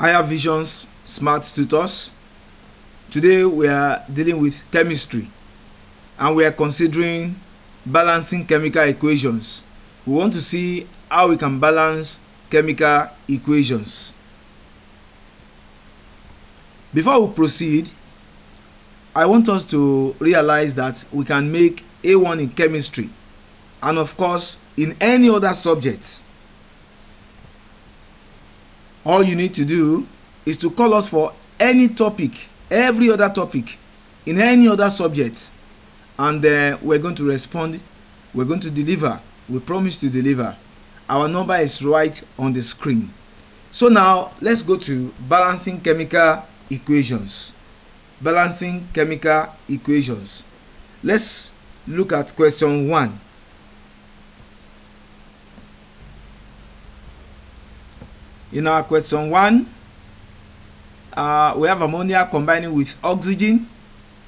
Higher Vision's Smart Tutors. Today we are dealing with chemistry and we are considering balancing chemical equations. We want to see how we can balance chemical equations. Before we proceed, I want us to realize that we can make A1 in chemistry and of course in any other subjects. All you need to do is to call us for any topic, every other topic in any other subject, and we're going to respond, we're going to deliver. We promise to deliver. Our number is right on the screen. So now let's go to balancing chemical equations. Balancing chemical equations. Let's look at question 1. In our question 1, we have ammonia combining with oxygen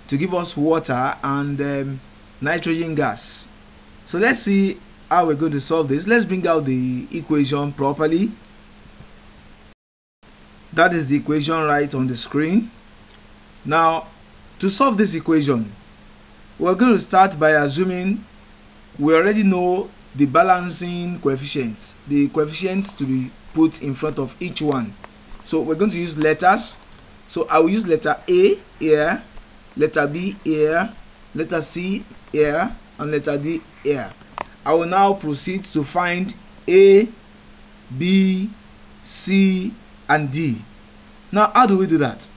to give us water and nitrogen gas. So let's see how we're going to solve this. Let's bring out the equation properly. That is the equation right on the screen. Now, to solve this equation, we're going to start by assuming we already know the balancing coefficients, the coefficients to be put in front of each one. So we're going to use letters. So I will use letter A here, letter B here, letter C here, and letter D here. I will now proceed to find A, B, C, and D. Now, how do we do that?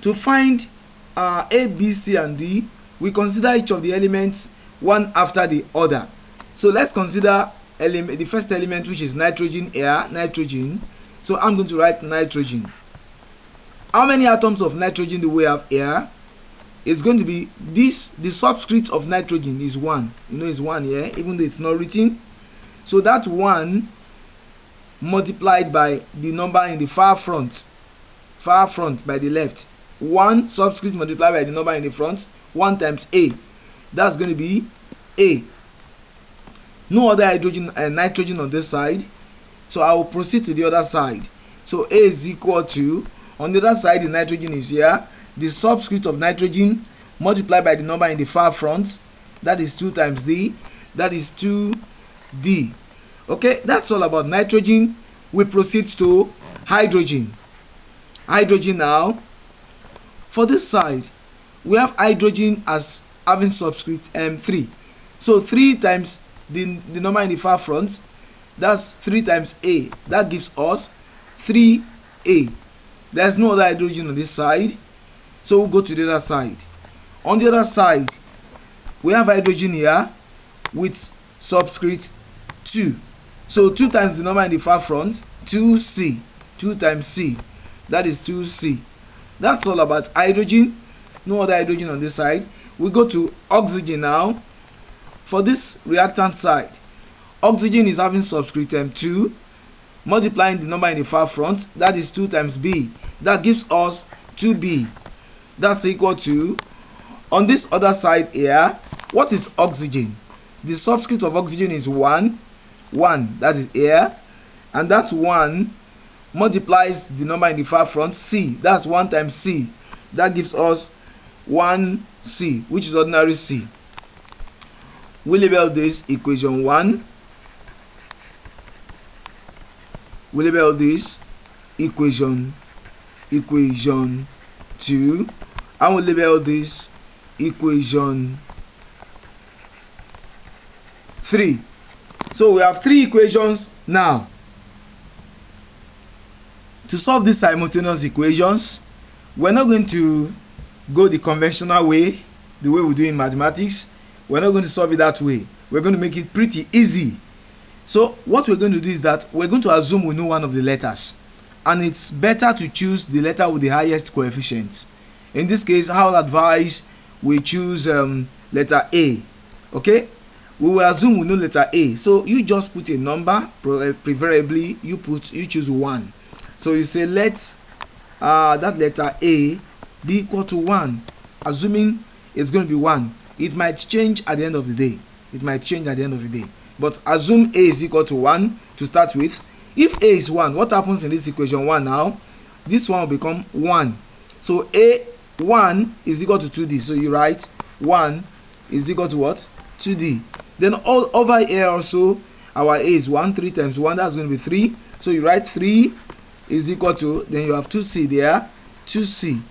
To find A, B, C, and D, we consider each of the elements one after the other. So let's consider the first element, which is nitrogen here, nitrogen. So I'm going to write nitrogen. How many atoms of nitrogen do we have here? It's going to be this, the subscript of nitrogen is 1. You know, it's 1 here, even though it's not written. So that 1 multiplied by the number in the far front by the left. 1 subscript multiplied by the number in the front, 1 times A. That's going to be A. No other hydrogen and nitrogen on this side. So I will proceed to the other side. So A is equal to, on the other side the nitrogen is here, the subscript of nitrogen multiplied by the number in the far front, that is 2 times D, that is 2D. Okay, that's all about nitrogen. We proceed to hydrogen. Hydrogen now. For this side, we have hydrogen as having subscript M3. So 3 times the number in the far front, that's 3 times A. That gives us 3A. There's no other hydrogen on this side. So we'll go to the other side. On the other side, we have hydrogen here with subscript 2. So 2 times the number in the far front, 2C. 2 times C. That is 2C. That's all about hydrogen. No other hydrogen on this side. We go to oxygen now. For this reactant side, oxygen is having subscript M2, multiplying the number in the far front, that is 2 times B. That gives us 2B. That's equal to, on this other side here, what is oxygen? The subscript of oxygen is 1, that is here, and that 1 multiplies the number in the far front, C. That's 1 times C. That gives us 1C, which is ordinary C. We label this equation 1. We label this equation 2. And we label this equation 3. So we have 3 equations now. To solve these simultaneous equations, we're not going to go the conventional way, the way we do in mathematics. We're not going to solve it that way. We're going to make it pretty easy. So what we're going to do is that we're going to assume we know one of the letters. And it's better to choose the letter with the highest coefficient. In this case, I will advise we choose letter A. Okay? We will assume we know letter A. So you just put a number, preferably you choose 1. So you say let that letter A be equal to 1. Assuming it's going to be 1. It might change at the end of the day. But assume A is equal to 1 to start with. If A is 1, what happens in this equation 1 now? this one will become 1. So A1 is equal to 2D. So you write 1 is equal to what? 2D. Then all over here also, our A is 1. 3 times 1, that's going to be 3. So you write 3 is equal to, then you have 2C there, 2C.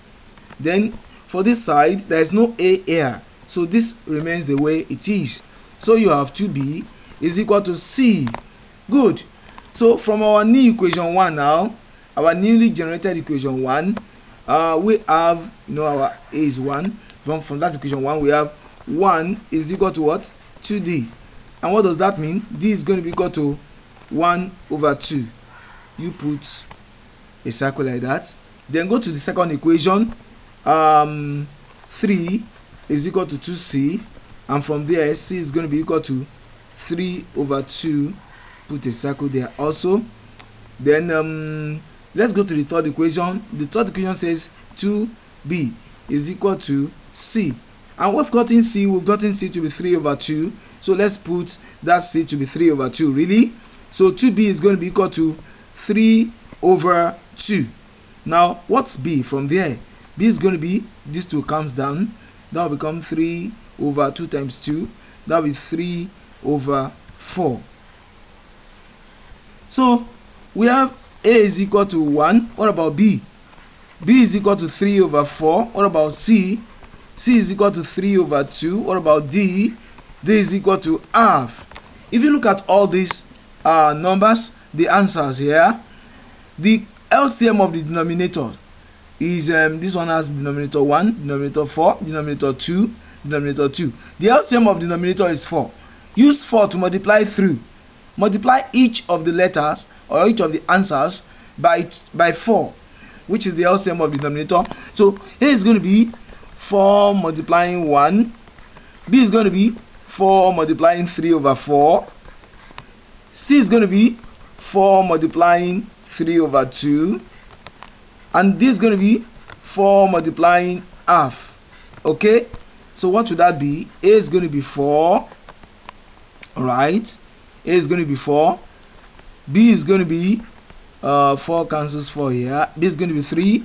Then for this side, there is no A here. So this remains the way it is. So you have 2B is equal to C. Good. So from our new equation 1 now, our newly generated equation 1, we have, our A is 1. From that equation 1, we have 1 is equal to what? 2D. And what does that mean? D is going to be equal to 1 over 2. You put a circle like that. Then go to the second equation. 3 is equal to 2C. And from there, C is going to be equal to 3 over 2. Put a circle there also. Then let's go to the third equation. The third equation says 2B is equal to C. And we've gotten C to be 3 over 2. So let's put that C to be 3 over 2, really. So 2B is going to be equal to 3 over 2. Now, what's B from there? B is going to be, this 2 comes down. That will become 3 over 2 times 2. That will be 3 over 4. So, we have A is equal to 1. What about B? B is equal to 3 over 4. What about C? C is equal to 3 over 2. What about D? D is equal to half. If you look at all these numbers, the answers here, the LCM of the denominator is, this one has denominator 1, denominator 4, denominator 2, denominator 2. The LCM of the denominator is 4. Use 4 to multiply through. Multiply each of the letters or each of the answers by 4, which is the LCM of the denominator. So here is going to be 4 multiplying 1. B is going to be 4 multiplying 3 over 4. C is going to be 4 multiplying 3 over 2. And this is going to be 4 multiplying half. Okay? So what would that be? A is going to be 4. Alright? A is going to be 4. B is going to be 4 cancels 4 here. B is going to be 3.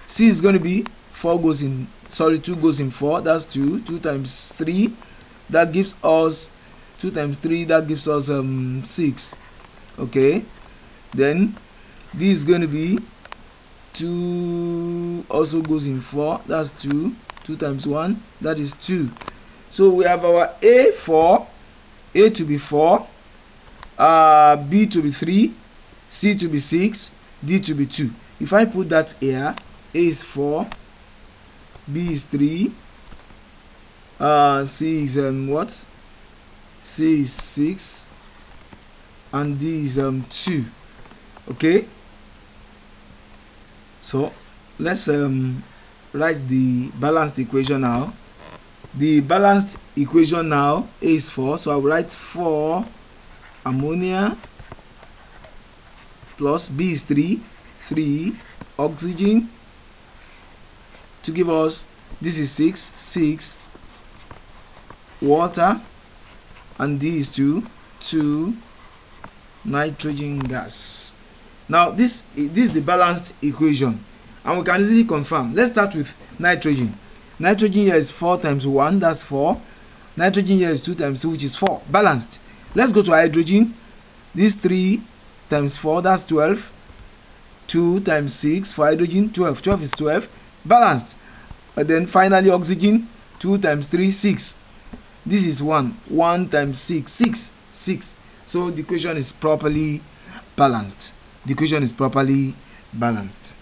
C is going to be 2 goes in 4. That's 2. 2 times 3. That gives us 2 times 3. That gives us 6. Okay. Then D is going to be 2. Also goes in 4. That's 2. 2 times 1. That is 2. So we have our A 4. A to be 4. B to be 3. C to be 6. D to be 2. If I put that here, A is 4. B is 3. C is what? C is 6. And D is 2. Okay. So let's write the balanced equation now. The balanced equation now, A is 4. So I will write 4 ammonia plus B is 3 oxygen to give us, this is 6 water, and D is 2 nitrogen gas. Now this is the balanced equation, and we can easily confirm. Let's start with nitrogen. Nitrogen here is 4 times 1, that's 4. Nitrogen here is 2 times 2, which is 4. Balanced. Let's go to hydrogen. This 3 times 4, that's 12. 2 times 6 for hydrogen, 12. 12 is 12. Balanced. And then finally oxygen, 2 times 3, 6. This is 1. 1 times 6, 6. So the equation is properly balanced. The equation is properly balanced.